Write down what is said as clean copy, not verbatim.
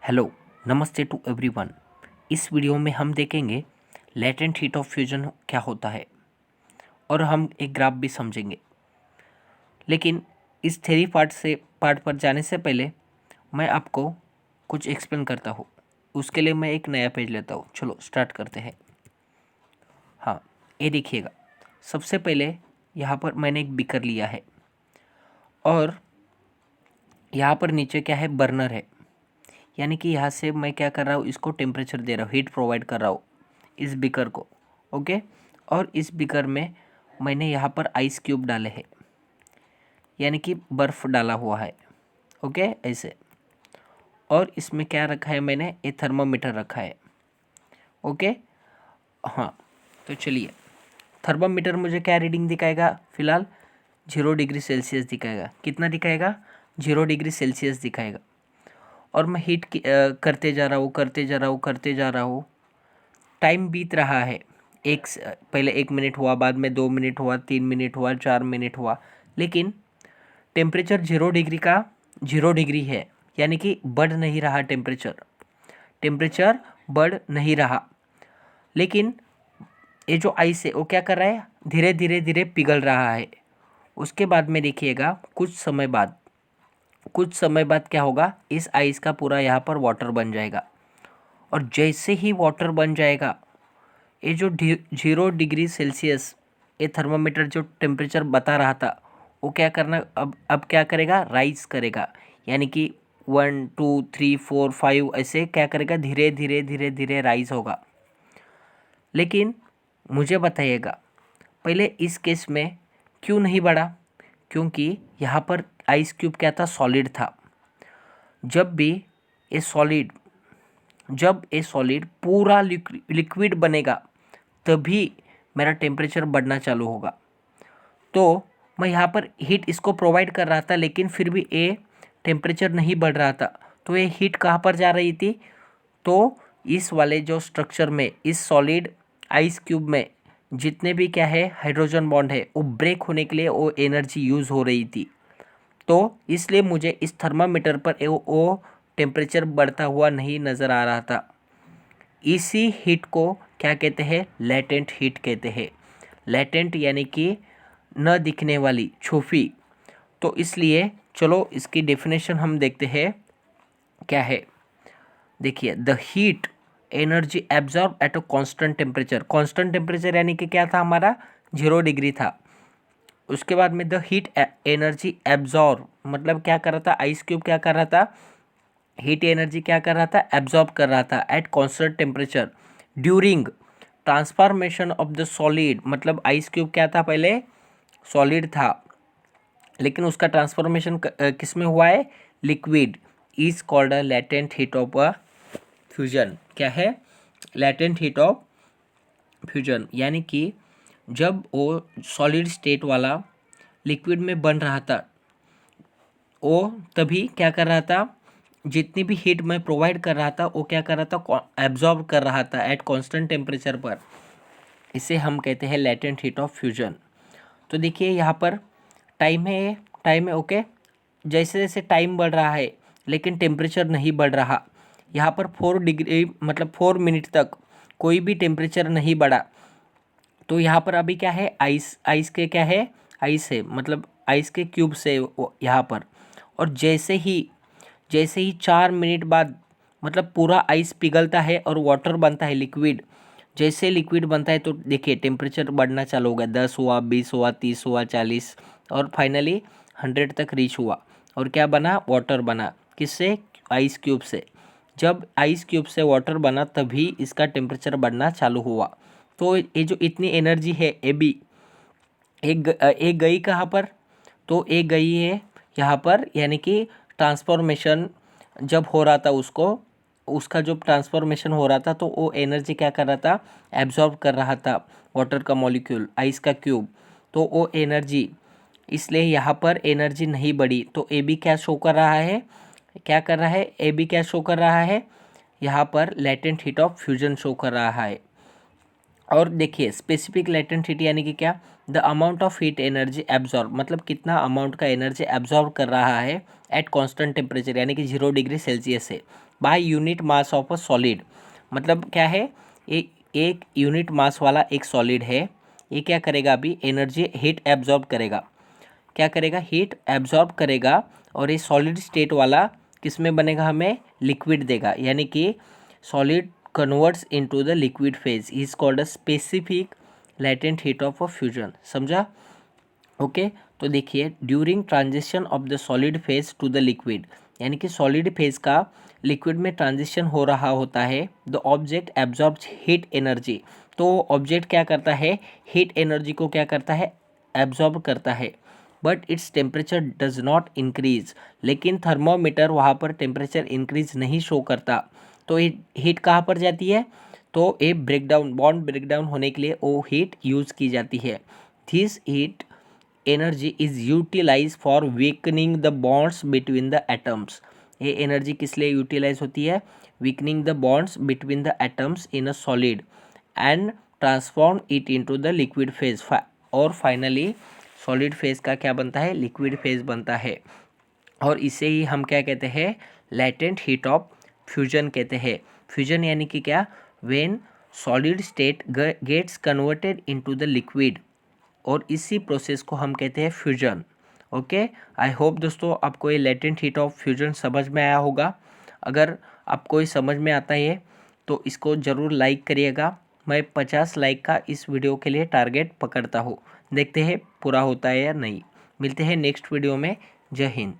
Hello, नमस्ते to everyone. इस video में हम देखेंगे लेटेंट हीट ऑफ फ्यूजन क्या होता है और हम एक ग्राफ भी समझेंगे। लेकिन इस थ्योरी पार्ट पर जाने से पहले मैं आपको कुछ एक्सप्लेन करता हूँ। उसके लिए मैं एक नया पेज लेता हूँ। चलो स्टार्ट करते हैं। हाँ, ये देखिएगा। सबसे पहले यहाँ पर मैंने एक बीकर लिया है और यहाँ पर नीचे क्या है, बर्नर है। यानी कि यहाँ से मैं क्या कर रहा हूँ, इसको टेम्परेचर दे रहा हूँ, हीट प्रोवाइड कर रहा हूँ इस बीकर को। ओके, और इस बीकर में मैंने यहाँ पर आइस क्यूब डाले हैं, यानी कि बर्फ़ डाला हुआ है। ओके, ऐसे। और इसमें क्या रखा है, मैंने ये थर्मामीटर रखा है। ओके, हाँ। तो चलिए, थर्मामीटर मुझे क्या रीडिंग दिखाएगा, फिलहाल 0 डिग्री सेल्सियस दिखाएगा। कितना दिखाएगा? 0 डिग्री सेल्सियस दिखाएगा। और मैं हीट करते जा रहा हूँ। टाइम बीत रहा है। पहले 1 मिनट हुआ, बाद में 2 मिनट हुआ, 3 मिनट हुआ, 4 मिनट हुआ, लेकिन टेम्परेचर 0 डिग्री का 0 डिग्री है। यानी कि बढ़ नहीं रहा टेम्परेचर बढ़ नहीं रहा। लेकिन ये जो आइस है वो क्या कर रहा है, धीरे धीरे धीरे पिघल रहा है। उसके बाद में देखिएगा, कुछ समय बाद क्या होगा, इस आइस का पूरा यहाँ पर वाटर बन जाएगा। और जैसे ही वाटर बन जाएगा, ये जो 0 डिग्री सेल्सियस ये थर्मामीटर जो टेम्परेचर बता रहा था, वो क्या करना, अब क्या करेगा, राइज करेगा। यानी कि 1 2 3 4 5 ऐसे क्या करेगा, धीरे धीरे धीरे धीरे राइज होगा। लेकिन मुझे बताइएगा, पहले इस केस में क्यों नहीं बढ़ा? क्योंकि यहाँ पर आइस क्यूब क्या था, सॉलिड था। जब ये सॉलिड पूरा लिक्विड बनेगा, तभी मेरा टेम्परेचर बढ़ना चालू होगा। तो मैं यहाँ पर हीट इसको प्रोवाइड कर रहा था, लेकिन फिर भी ये टेम्परेचर नहीं बढ़ रहा था। तो ये हीट कहाँ पर जा रही थी? तो इस वाले जो स्ट्रक्चर में, इस सॉलिड आइस क्यूब में जितने भी क्या है हाइड्रोजन बॉन्ड है, वो ब्रेक होने के लिए वो एनर्जी यूज़ हो रही थी। तो इसलिए मुझे इस थर्मामीटर पर वो टेम्परेचर बढ़ता हुआ नहीं नज़र आ रहा था। इसी हीट को क्या कहते हैं, लेटेंट हीट कहते हैं। लेटेंट यानी कि न दिखने वाली, छुपी। तो इसलिए चलो इसकी डेफिनेशन हम देखते हैं क्या है। देखिए, the heat energy absorb at a constant temperature यानी कि क्या था हमारा, 0 डिग्री था। उसके बाद में द हीट एनर्जी एब्जॉर्ब मतलब क्या कर रहा था, आइस क्यूब क्या कर रहा था, हीट एनर्जी क्या कर रहा था, एब्जॉर्ब कर रहा था at constant temperature during transformation of the solid. मतलब आइस क्यूब क्या था, पहले सॉलिड था, लेकिन उसका ट्रांसफॉर्मेशन किस में हुआ है, liquid. Is called a latent heat of a fusion. क्या है, लेटेंट हीट ऑफ फ्यूजन। यानी कि जब वो सॉलिड स्टेट वाला लिक्विड में बन रहा था, वो तभी क्या कर रहा था, जितनी भी हीट मैं प्रोवाइड कर रहा था वो क्या कर रहा था, एब्जॉर्ब कर रहा था एट कांस्टेंट टेम्परेचर पर। इसे हम कहते हैं लेटेंट हीट ऑफ फ्यूजन। तो देखिए यहाँ पर टाइम है। ओके, जैसे जैसे टाइम बढ़ रहा है लेकिन टेम्परेचर नहीं बढ़ रहा। यहाँ पर 4 डिग्री मतलब 4 मिनट तक कोई भी टेम्परेचर नहीं बढ़ा। तो यहाँ पर अभी क्या है, आइस के क्या है, आइस है, मतलब आइस के क्यूब से यहाँ पर। और जैसे ही 4 मिनट बाद मतलब पूरा आइस पिघलता है और वाटर बनता है, लिक्विड। जैसे लिक्विड बनता है तो देखिए टेम्परेचर बढ़ना चालू हो गया, 10 हुआ, 20 हुआ, 30 हुआ, 40 और फाइनली 100 तक रीच हुआ। और क्या बना, वाटर बना। किससे, आइस क्यूब से। जब आइस क्यूब से वाटर बना तभी इसका टेम्परेचर बढ़ना चालू हुआ। तो ये जो इतनी एनर्जी है, ये भी एक गई कहाँ पर, तो एक गई है यहाँ पर। यानी कि ट्रांसफॉर्मेशन जब हो रहा था, उसका जो ट्रांसफॉर्मेशन हो रहा था, तो वो एनर्जी क्या कर रहा था, एब्जॉर्ब कर रहा था वाटर का मॉलिक्यूल, आइस का क्यूब। तो वो एनर्जी, इसलिए यहाँ पर एनर्जी नहीं बढ़ी। तो ए बी क्या शो कर रहा है, क्या कर रहा है, ए बी क्या शो कर रहा है, यहाँ पर latent heat of fusion show कर रहा है। और देखिए, स्पेसिफिक लेटेंट हीट यानी कि क्या, the amount of heat energy absorb, मतलब कितना अमाउंट का एनर्जी एब्जॉर्ब कर रहा है एट कांस्टेंट टेम्परेचर यानी कि 0 डिग्री सेल्सियस से by unit mass of a solid. मतलब क्या है, एक यूनिट मास वाला एक सॉलिड है, ये क्या करेगा, अभी एनर्जी हीट एब्जॉर्ब करेगा, क्या करेगा, हीट एब्जॉर्ब करेगा, और ये सॉलिड स्टेट वाला किस में बनेगा, हमें लिक्विड देगा, यानी कि solid converts into the liquid phase is called a specific latent heat of a fusion. समझा? ओके तो देखिए, during transition of the solid phase two the liquid, यानी कि सॉलिड फेज का लिक्विड में ट्रांजिशन हो रहा होता है, the object absorbs heat energy. तो ऑब्जेक्ट क्या करता है, हीट एनर्जी को क्या करता है, एब्जॉर्ब करता है, but its temperature does not increase. लेकिन थर्मोमीटर वहाँ पर टेम्परेचर इंक्रीज नहीं शो करता। तो हीट कहाँ पर जाती है, तो ये ब्रेकडाउन, बॉन्ड ब्रेकडाउन होने के लिए वो हीट यूज़ की जाती है। This heat energy is utilise for weakening the bonds between the atoms. ये एनर्जी किस लिए यूटिलाइज होती है, weakening the bonds between the atoms in a solid and transform it into the liquid phase. और finally solid phase का क्या बनता है, लिक्विड फेज बनता है, और इसे ही हम क्या कहते हैं, लेटेंट हीट ऑफ फ्यूजन कहते हैं। फ्यूजन यानी कि क्या, when solid state gets converted into the liquid, और इसी प्रोसेस को हम कहते हैं फ्यूजन। ओके, आई होप दोस्तों आपको ये लेटेंट हीट ऑफ फ्यूजन समझ में आया होगा। अगर आपको ये समझ में आता है तो इसको ज़रूर लाइक करिएगा। मैं 50 लाइक का इस वीडियो के लिए टारगेट पकड़ता हूँ, देखते हैं पूरा होता है या नहीं। मिलते हैं नेक्स्ट वीडियो में। जय हिंद।